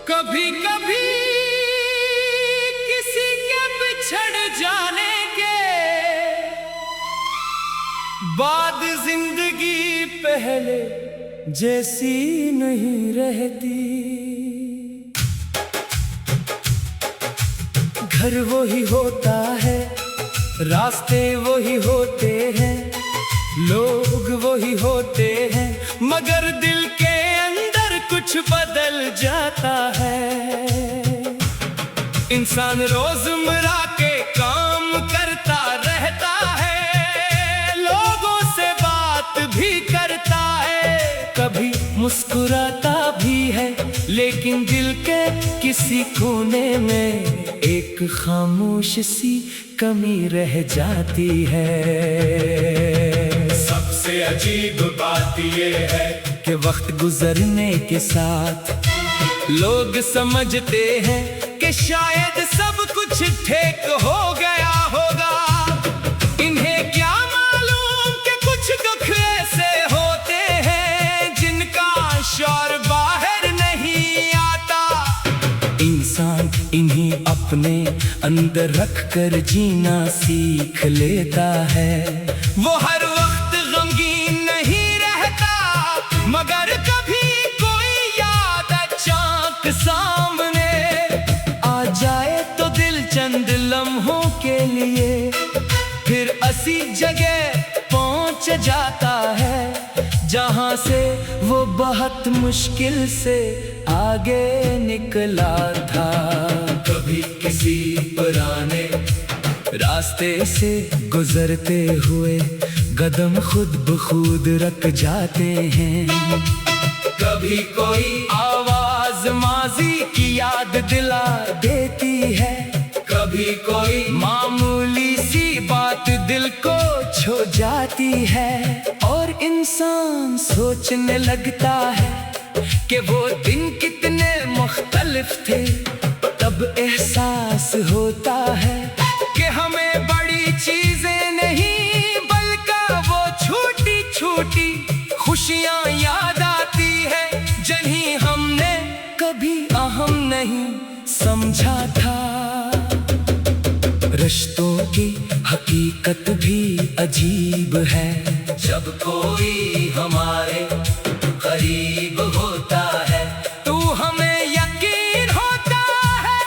कभी कभी किसी के बिछड़ जाने के बाद जिंदगी पहले जैसी नहीं रहती। घर वही होता है, रास्ते वही होते हैं, लोग वही होते हैं, मगर दिल के अंदर कुछ बदल जाता है। इंसान रोजमर्रा के काम करता रहता है, लोगों से बात भी करता है, कभी मुस्कुराता भी है, लेकिन दिल के किसी कोने में एक खामोश सी कमी रह जाती है। सबसे अजीब बात ये है कि वक्त गुजरने के साथ लोग समझते हैं कि शायद सब कुछ ठीक हो गया होगा। इन्हें क्या मालूम कि कुछ दुख ऐसे होते हैं जिनका शौर बाहर नहीं आता। इंसान इन्हीं अपने अंदर रख कर जीना सीख लेता है। वो हर वक्त गमगीन नहीं रहता, मगर कभी कोई याद अचानक सामने आ जाए तो दिल चंद लम्हों के लिए फिर ऐसी जगह पहुंच जाता है जहां से वो बहुत मुश्किल से आगे निकला था। कभी किसी पुराने रास्ते से गुजरते हुए कदम खुद ब खुद रख जाते हैं। कभी कोई आवाज माजी की याद दिला देती है, कभी कोई मामूली सी बात दिल को छू जाती है, और इंसान सोचने लगता है कि वो दिन कितने मुख्तलिफ थे। तब एहसास होता है कि हमें बड़ी चीजें नहीं बल्कि वो छोटी छोटी खुशियां याद आती है जिन्हें हमने कभी अहम नहीं समझा था। रिश्तों की हकीकत भी अजीब है, जब कोई हमारे करीब होता है तू हमें यकीन होता है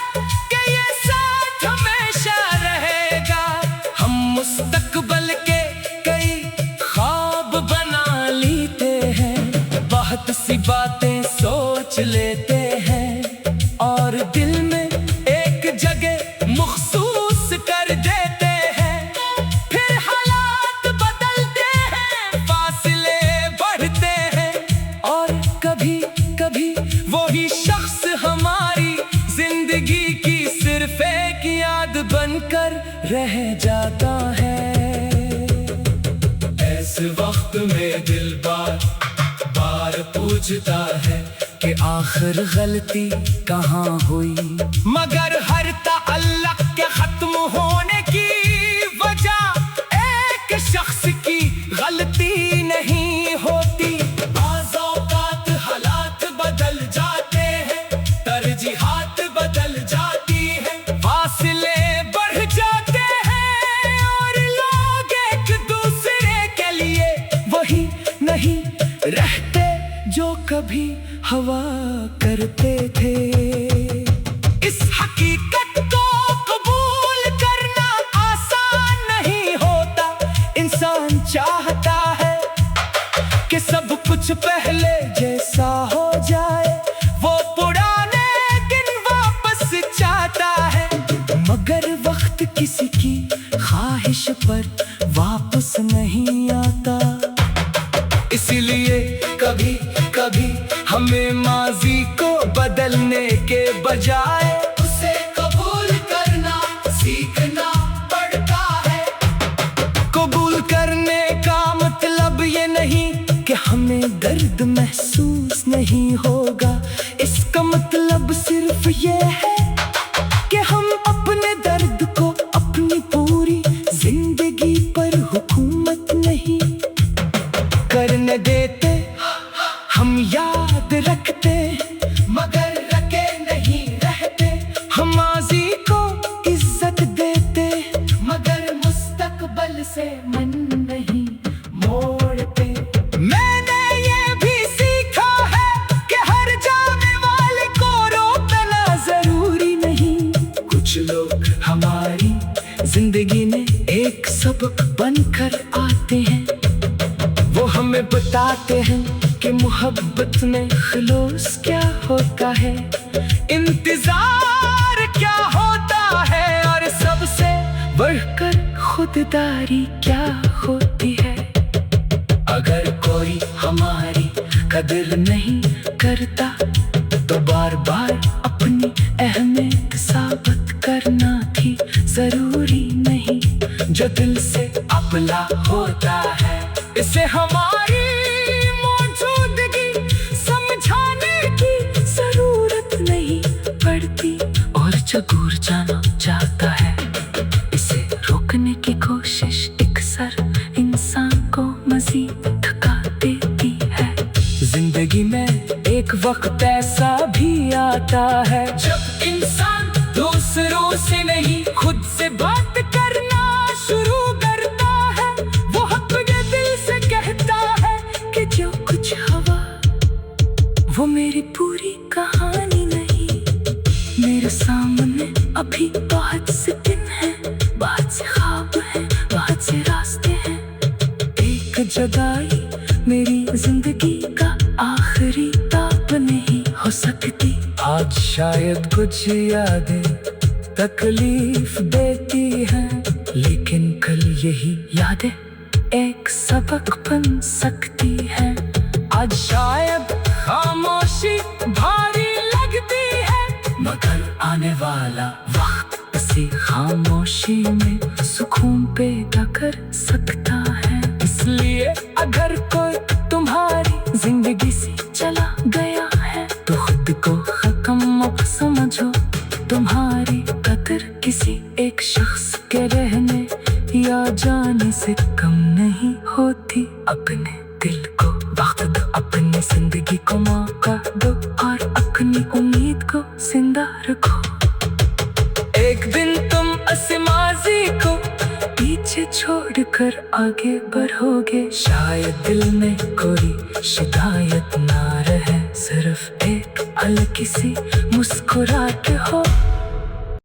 कि ये साथ हमेशा रहेगा। हम मुस्तकबिल के कई ख्वाब बना लेते हैं, बहुत सी बातें सोच लेते हैं और दिल में एक जगह मखसूस कर देते हैं। फिर हालात बदलते हैं, फासले बढ़ते हैं, और कभी कभी वही शख्स हमारी जिंदगी की सिर्फ एक याद बनकर रह जाता है। ऐसे वक्त में दिल बार बार पूछता है कि आखिर गलती कहाँ हुई, मगर हर ताल्लुक के खत्म होने की वजह एक शख्स की गलती नहीं होती। औकात हालात बदल जाते हैं, तरजीहात बदल जाती है, फासले बढ़ जाते हैं, और लोग एक दूसरे के लिए वही नहीं रहते जो कभी हवा करते थे। इस हकीकत को कबूल करना आसान नहीं होता। इंसान चाहता है कि सब कुछ पहले जैसा हो जाए, वो पुराने दिन वापस चाहता है, मगर वक्त किसी की ख्वाहिश पर वापस नहीं आता। इसीलिए कभी कभी हमें माजी को बदलने के बजाय उसे कबूल करना सीखना पड़ता है। कबूल करने का मतलब ये नहीं कि हमें दर्द महसूस नहीं होगा, इसका मतलब सिर्फ ये है कि हम अपने दर्द को अपनी पूरी जिंदगी पर हुकूमत नहीं करने देते। हम याद रखते मगर रखे नहीं समझाते हैं कि मोहब्बत में खलूस क्या होता है, इंतजार क्या होता है, और सबसे बढ़कर खुददारी क्या होती है। अगर कोई हमारी कदर नहीं करता तो बार बार अपनी अहमियत साबित करना भी जरूरी नहीं। जो दिल से अपना होता है इसे हमारी मौजूदगी समझाने की जरूरत नहीं पड़ती, और जो दूर जाना चाहता है इसे रोकने की कोशिश अक्सर इंसान को मजीद थका देती है। जिंदगी में एक वक्त ऐसा भी आता है जब इंसान दूसरों से नहीं खुद से बात करना शुरू करता है। वो अपने दिल से कहता है कि जो कुछ हुआ वो मेरी पूरी कहानी नहीं। मेरे सामने अभी बहुत से दिन हैं, बहुत से ख्वाब हैं, बहुत से रास्ते हैं। एक जुदाई मेरी जिंदगी का आखिरी बात नहीं हो सकती। आज शायद कुछ यादें तकलीफ देती हैं, लेकिन कल यही यादें एक सबक बन सकती हैं। आज शायद खामोशी भारी लगती है, मगर आने वाला वक्त इसी खामोशी में सुकून पैदा कर सकता है। इसलिए अगर कोई तुम्हारी जिंदगी से चला गया है तो खुद को खत्म मत समझो। तुम्हारी कदर किसी एक शख्स के रहने या जाने से कम नहीं होती। अपने दिल को वक्त दो, अपनी जिंदगी को मौका दो, और अपनी उम्मीद को जिंदा रखो। एक दिन तुम माज़ी को पीछे छोड़कर आगे बढ़ोगे। शायद दिल में कोई शिकायत ना रहे, सिर्फ एक हल्की सी मुस्कुराहट हो।